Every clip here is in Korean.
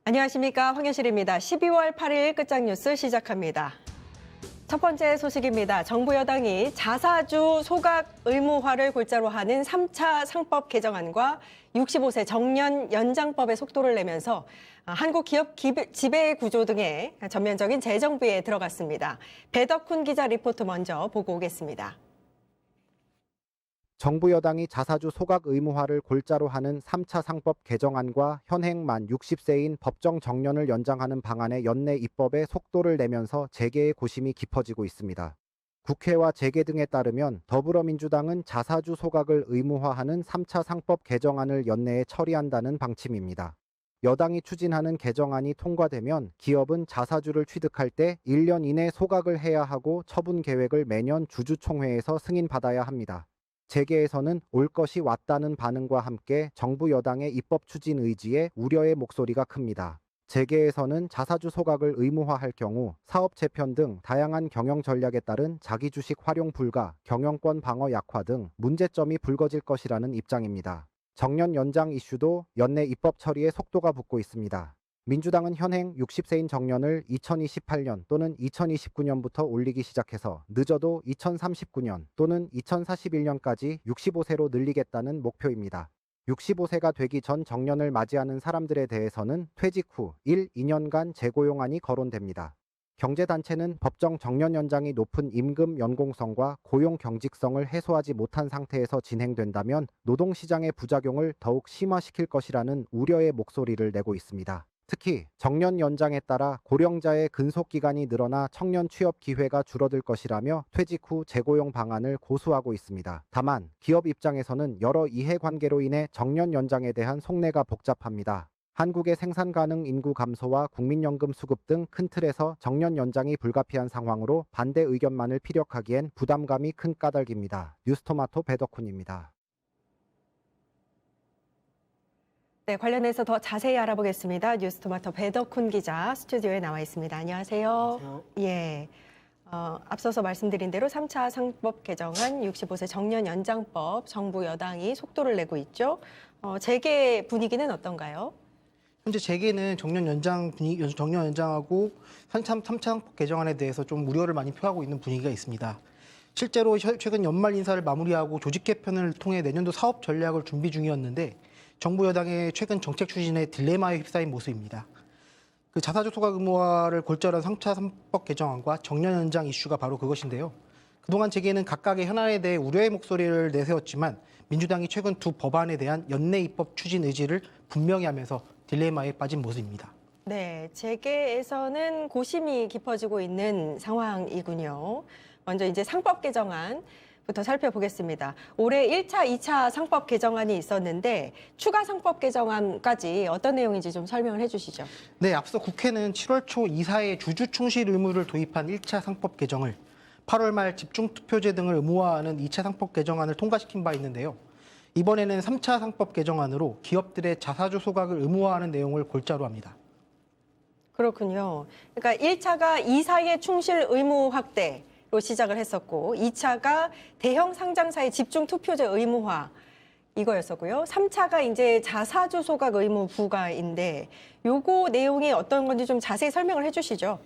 안녕하십니까, 황현실입니다. 12월 8일 끝장뉴스 시작합니다. 첫 번째 소식입니다. 정부 여당이 자사주 소각 의무화를 골자로 하는 3차 상법 개정안과 65세 정년 연장법의 속도를 내면서 한국 기업 지배 구조 등의 전면적인 재정비에 들어갔습니다. 배덕훈 기자 리포트 먼저 보고 오겠습니다. 정부 여당이 자사주 소각 의무화를 골자로 하는 3차 상법 개정안과 현행 만 60세인 법정 정년을 연장하는 방안의 연내 입법에 속도를 내면서 재계의 고심이 깊어지고 있습니다. 국회와 재계 등에 따르면 더불어민주당은 자사주 소각을 의무화하는 3차 상법 개정안을 연내에 처리한다는 방침입니다. 여당이 추진하는 개정안이 통과되면 기업은 자사주를 취득할 때 1년 이내 소각을 해야 하고 처분 계획을 매년 주주총회에서 승인받아야 합니다. 재계에서는 올 것이 왔다는 반응과 함께 정부 여당의 입법 추진 의지에 우려의 목소리가 큽니다. 재계에서는 자사주 소각을 의무화할 경우 사업 재편 등 다양한 경영 전략에 따른 자기 주식 활용 불가, 경영권 방어 약화 등 문제점이 불거질 것이라는 입장입니다. 정년 연장 이슈도 연내 입법 처리에 속도가 붙고 있습니다. 민주당은 현행 60세인 정년을 2028년 또는 2029년부터 올리기 시작해서 늦어도 2039년 또는 2041년까지 65세로 늘리겠다는 목표입니다. 65세가 되기 전 정년을 맞이하는 사람들에 대해서는 퇴직 후 1, 2년간 재고용안이 거론됩니다. 경제단체는 법정 정년 연장이 높은 임금 연공성과 고용 경직성을 해소하지 못한 상태에서 진행된다면 노동시장의 부작용을 더욱 심화시킬 것이라는 우려의 목소리를 내고 있습니다. 특히 정년 연장에 따라 고령자의 근속 기간이 늘어나 청년 취업 기회가 줄어들 것이라며 퇴직 후 재고용 방안을 고수하고 있습니다. 다만 기업 입장에서는 여러 이해관계로 인해 정년 연장에 대한 속내가 복잡합니다. 한국의 생산 가능 인구 감소와 국민연금 수급 등 큰 틀에서 정년 연장이 불가피한 상황으로 반대 의견만을 피력하기엔 부담감이 큰 까닭입니다. 뉴스토마토 배덕훈입니다. 네, 관련해서 더 자세히 알아보겠습니다. 뉴스토마토 배덕훈 기자 스튜디오에 나와 있습니다. 안녕하세요. 안녕하세요. 예, 앞서서 말씀드린 대로 3차 상법 개정안 65세 정년 연장법 정부 여당이 속도를 내고 있죠. 재계 분위기는 어떤가요? 현재 재계는 정년 연장하고 3차 상법 개정안에 대해서 좀 우려를 많이 표하고 있는 분위기가 있습니다. 실제로 최근 연말 인사를 마무리하고 조직 개편을 통해 내년도 사업 전략을 준비 중이었는데 정부 여당의 최근 정책 추진에 딜레마에 휩싸인 모습입니다. 그 자사주 소각 의무화를 골자로 한 3차 상법 개정안과 정년 연장 이슈가 바로 그것인데요. 그동안 재계는 각각의 현안에 대해 우려의 목소리를 내세웠지만 민주당이 최근 두 법안에 대한 연내 입법 추진 의지를 분명히 하면서 딜레마에 빠진 모습입니다. 네, 재계에서는 고심이 깊어지고 있는 상황이군요. 먼저 이제 상법 개정안부터 살펴보겠습니다. 올해 1차, 2차 상법 개정안이 있었는데 추가 상법 개정안까지 어떤 내용인지 좀 설명을 해주시죠. 네, 앞서 국회는 7월 초 이사의 주주 충실 의무를 도입한 1차 상법 개정을 8월 말 집중투표제 등을 의무화하는 2차 상법 개정안을 통과시킨 바 있는데요. 이번에는 3차 상법 개정안으로 기업들의 자사주 소각을 의무화하는 내용을 골자로 합니다. 그렇군요. 그러니까 1차가 이사의 충실 의무 확대로 시작을 했었고 2차가 대형 상장사의 집중 투표제 의무화 이거였었고요. 3차가 이제 자사주 소각 의무 부과인데 요거 내용이 어떤 건지 좀 자세히 설명을 해 주시죠.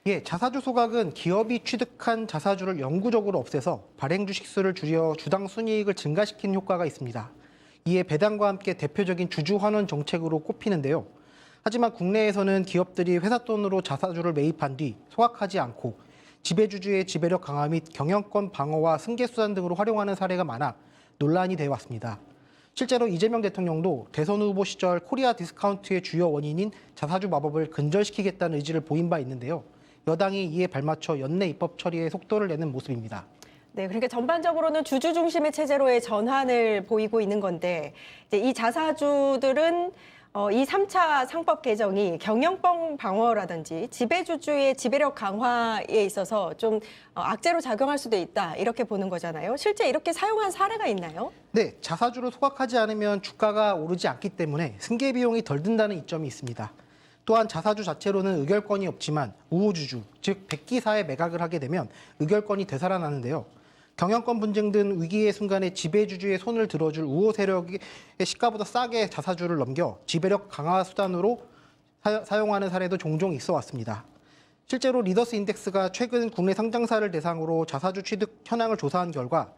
예, 자사주 소각은 기업이 취득한 자사주를 영구적으로 없애서 발행 주식 수를 줄여 주당 순이익을 증가시키는 효과가 있습니다. 이에 배당과 함께 대표적인 주주 환원 정책으로 꼽히는데요. 하지만 국내에서는 기업들이 회사 돈으로 자사주를 매입한 뒤 소각하지 않고 지배주주의 지배력 강화 및 경영권 방어와 승계 수단 등으로 활용하는 사례가 많아 논란이 되어 왔습니다. 실제로 이재명 대통령도 대선 후보 시절 코리아 디스카운트의 주요 원인인 자사주 마법을 근절시키겠다는 의지를 보인 바 있는데요. 여당이 이에 발맞춰 연내 입법 처리에 속도를 내는 모습입니다. 네, 그러니까 전반적으로는 주주 중심의 체제로의 전환을 보이고 있는 건데 이제 이 자사주들은 이 3차 상법 개정이 경영권 방어라든지 지배주주의 지배력 강화에 있어서 좀 악재로 작용할 수도 있다 이렇게 보는 거잖아요. 실제 이렇게 사용한 사례가 있나요? 네, 자사주를 소각하지 않으면 주가가 오르지 않기 때문에 승계 비용이 덜 든다는 이점이 있습니다. 또한 자사주 자체로는 의결권이 없지만 우호주주, 즉 백기사에 매각을 하게 되면 의결권이 되살아나는데요. 경영권 분쟁 등 위기의 순간에 지배주주의 손을 들어줄 우호 세력의 시가보다 싸게 자사주를 넘겨 지배력 강화 수단으로 사용하는 사례도 종종 있어 왔습니다. 실제로 리더스 인덱스가 최근 국내 상장사를 대상으로 자사주 취득 현황을 조사한 결과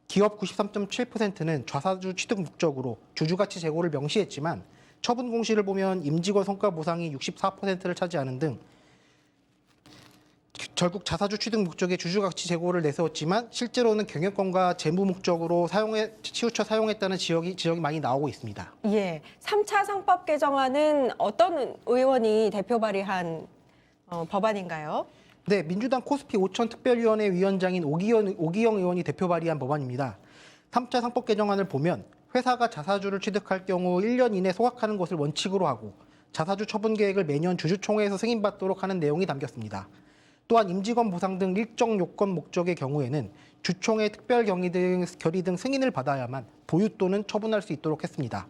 기업 93.7%는 자사주 취득 목적으로 주주가치 제고를 명시했지만 처분 공시를 보면 임직원 성과 보상이 64%를 차지하는 등 결국 자사주 취득 목적의 주주가치 제고를 내세웠지만 실제로는 경영권과 재무 목적으로 치우쳐 사용했다는 지적이 많이 나오고 있습니다. 예, 3차 상법 개정안은 어떤 의원이 대표 발의한 법안인가요? 네, 민주당 코스피 5천 특별위원회 위원장인 오기영 의원이 대표 발의한 법안입니다. 3차 상법 개정안을 보면 회사가 자사주를 취득할 경우 1년 이내 소각하는 것을 원칙으로 하고 자사주 처분 계획을 매년 주주총회에서 승인받도록 하는 내용이 담겼습니다. 또한 임직원 보상 등 일정 요건 목적의 경우에는 주총회 특별 결의 등 승인을 받아야만 보유 또는 처분할 수 있도록 했습니다.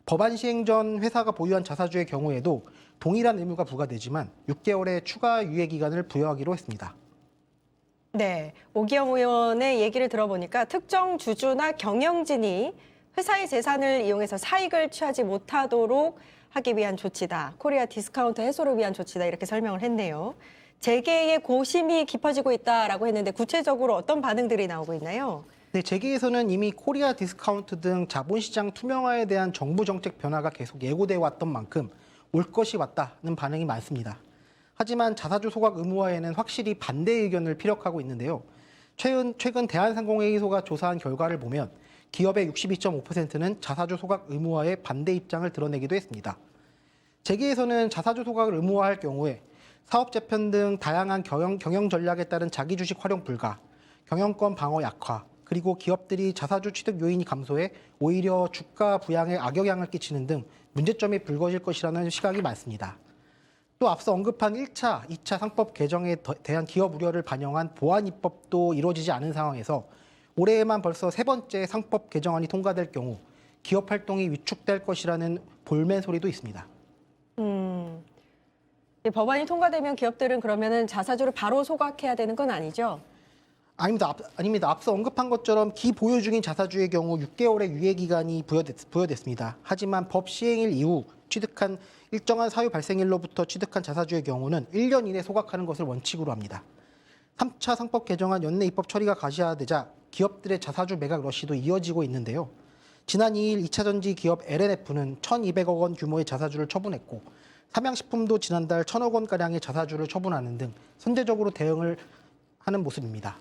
법안 시행 전 회사가 보유한 자사주의 경우에도 동일한 의무가 부과되지만 6개월의 추가 유예 기간을 부여하기로 했습니다. 네, 오기영 의원의 얘기를 들어보니까 특정 주주나 경영진이 회사의 재산을 이용해서 사익을 취하지 못하도록 하기 위한 조치다. 코리아 디스카운트 해소를 위한 조치다. 이렇게 설명을 했네요. 재계의 고심이 깊어지고 있다라고 했는데 구체적으로 어떤 반응들이 나오고 있나요? 네, 재계에서는 이미 코리아 디스카운트 등 자본시장 투명화에 대한 정부 정책 변화가 계속 예고돼 왔던 만큼 올 것이 왔다는 반응이 많습니다. 하지만 자사주 소각 의무화에는 확실히 반대 의견을 피력하고 있는데요. 최근 대한상공회의소가 조사한 결과를 보면 기업의 62.5%는 자사주 소각 의무화에 반대 입장을 드러내기도 했습니다. 재계에서는 자사주 소각을 의무화할 경우에 사업 재편 등 다양한 경영 전략에 따른 자기 주식 활용 불가, 경영권 방어 약화, 그리고 기업들이 자사주 취득 요인이 감소해 오히려 주가 부양에 악영향을 끼치는 등 문제점이 불거질 것이라는 시각이 많습니다. 또 앞서 언급한 1차, 2차 상법 개정에 대한 기업 우려를 반영한 보완 입법도 이루어지지 않은 상황에서 올해에만 벌써 세 번째 상법 개정안이 통과될 경우 기업 활동이 위축될 것이라는 볼멘 소리도 있습니다. 법안이 통과되면 기업들은 그러면은 자사주를 바로 소각해야 되는 건 아니죠? 아닙니다. 앞서 언급한 것처럼 기보유 중인 자사주의 경우 6개월의 유예 기간이 부여됐습니다. 하지만 법 시행일 이후 취득한 일정한 사유 발생일로부터 취득한 자사주의 경우는 1년 이내 소각하는 것을 원칙으로 합니다. 3차 상법 개정안 연내 입법 처리가 가시화되자 기업들의 자사주 매각 러시도 이어지고 있는데요. 지난 2일 2차전지 기업 LNF는 1,200억 원 규모의 자사주를 처분했고 삼양식품도 지난달 1,000억 원가량의 자사주를 처분하는 등 선제적으로 대응을 하는 모습입니다.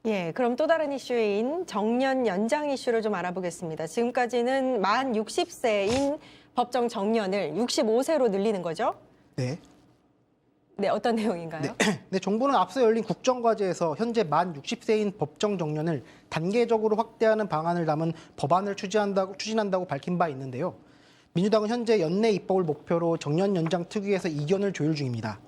예, 그럼 또 다른 이슈인 정년 연장 이슈를 좀 알아보겠습니다. 지금까지는 만 60세인 법정 정년을 65세로 늘리는 거죠? 네. 네, 어떤 내용인가요? 네, 정부는 앞서 열린 국정과제에서 현재 만 60세인 법정 정년을 단계적으로 확대하는 방안을 담은 법안을 추진한다고 밝힌 바 있는데요. 민주당은 현재 연내 입법을 목표로 정년 연장 특위에서 이견을 조율 중입니다.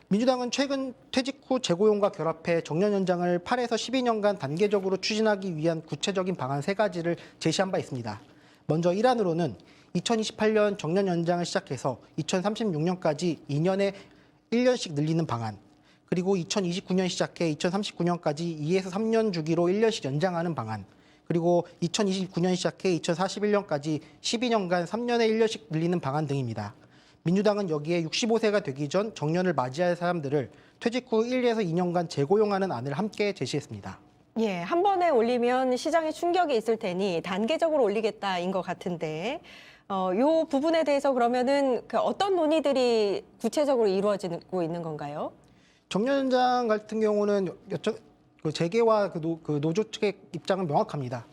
민주당은 최근 퇴직 후 재고용과 결합해 정년 연장을 8에서 12년간 단계적으로 추진하기 위한 구체적인 방안 3가지를 제시한 바 있습니다. 먼저 일환으로는 2028년 정년 연장을 시작해서 2036년까지 2년에 1년씩 늘리는 방안, 그리고 2029년 시작해 2039년까지 2에서 3년 주기로 1년씩 연장하는 방안, 그리고 2029년 시작해 2041년까지 12년간 3년에 1년씩 늘리는 방안 등입니다. 민주당은 여기에 65세가 되기 전 정년을 맞이할 사람들을 퇴직 후 1에서 2년간 재고용하는 안을 함께 제시했습니다. 예, 한 번에 올리면 시장에 충격이 있을 테니 단계적으로 올리겠다인 것 같은데 요 부분에 대해서 그러면은 어떤 논의들이 구체적으로 이루어지고 있는 건가요? 정년 연장 같은 경우는 재계와 노조 측의 입장은 명확합니다.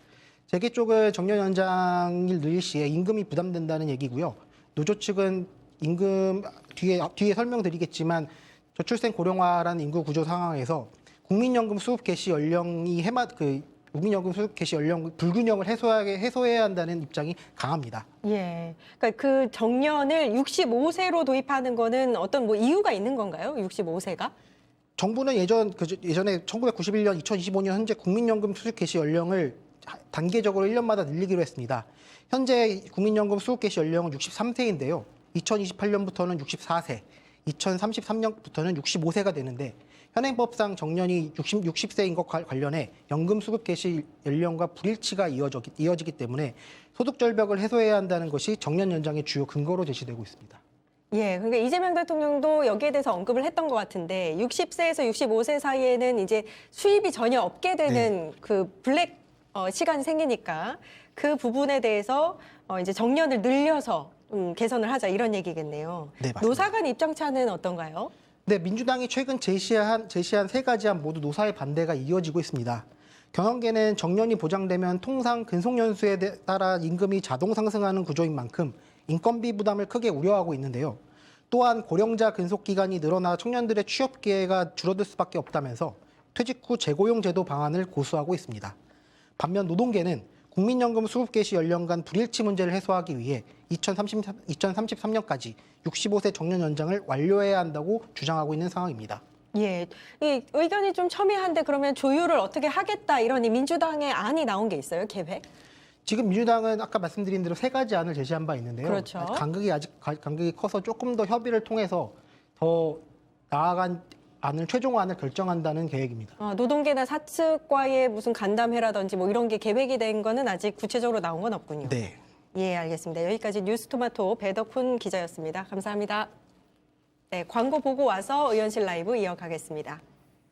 재계 쪽은 정년 연장을 늘릴 시에 임금이 부담된다는 얘기고요. 노조 측은 임금 뒤에 설명드리겠지만 저출생 고령화라는 인구 구조 상황에서 국민연금 수급 개시 연령이 국민연금 수급 개시 연령 불균형을 해소해야 한다는 입장이 강합니다. 예, 그러니까 그 정년을 65세로 도입하는 거는 어떤 이유가 있는 건가요? 65세가? 정부는 예전에 1991년, 2025년 현재 국민연금 수급 개시 연령을 단계적으로 1년마다 늘리기로 했습니다. 현재 국민연금 수급 개시 연령은 63세인데요. 2028년부터는 64세, 2033년부터는 65세가 되는데 현행법상 정년이 60세인 것 관련해 연금 수급 개시 연령과 불일치가 이어지기 때문에 소득 절벽을 해소해야 한다는 것이 정년 연장의 주요 근거로 제시되고 있습니다. 예, 그러니까 이재명 대통령도 여기에 대해서 언급을 했던 것 같은데 60세에서 65세 사이에는 이제 수입이 전혀 없게 되는 그 블랙 시간이 생기니까 그 부분에 대해서 이제 정년을 늘려서 개선을 하자 이런 얘기겠네요. 네, 맞습니다. 노사 간 입장차는 어떤가요? 네, 민주당이 최근 제시한 세 가지 안 모두 노사의 반대가 이어지고 있습니다. 경영계는 정년이 보장되면 통상 근속연수에 따라 임금이 자동 상승하는 구조인 만큼 인건비 부담을 크게 우려하고 있는데요. 또한 고령자 근속 기간이 늘어나 청년들의 취업 기회가 줄어들 수밖에 없다면서 퇴직 후 재고용 제도 방안을 고수하고 있습니다. 반면 노동계는 국민연금 수급 개시 연령 간 불일치 문제를 해소하기 위해 2033년까지 65세 정년 연장을 완료해야 한다고 주장하고 있는 상황입니다. 예, 이 의견이 좀 첨예한데 그러면 조율을 어떻게 하겠다 이런 이 민주당의 안이 나온 게 있어요, 계획? 지금 민주당은 아까 말씀드린 대로 세 가지 안을 제시한 바 있는데요. 그렇죠. 간극이 커서 조금 더 협의를 통해서 더 나아간 최종안을 결정한다는 계획입니다. 노동계나 사측과의 무슨 간담회라든지 뭐 이런 게 계획이 된 거는 아직 구체적으로 나온 건 없군요. 네. 예, 알겠습니다. 여기까지 뉴스토마토 배덕훈 기자였습니다. 감사합니다. 네, 광고 보고 와서 의원실 라이브 이어가겠습니다.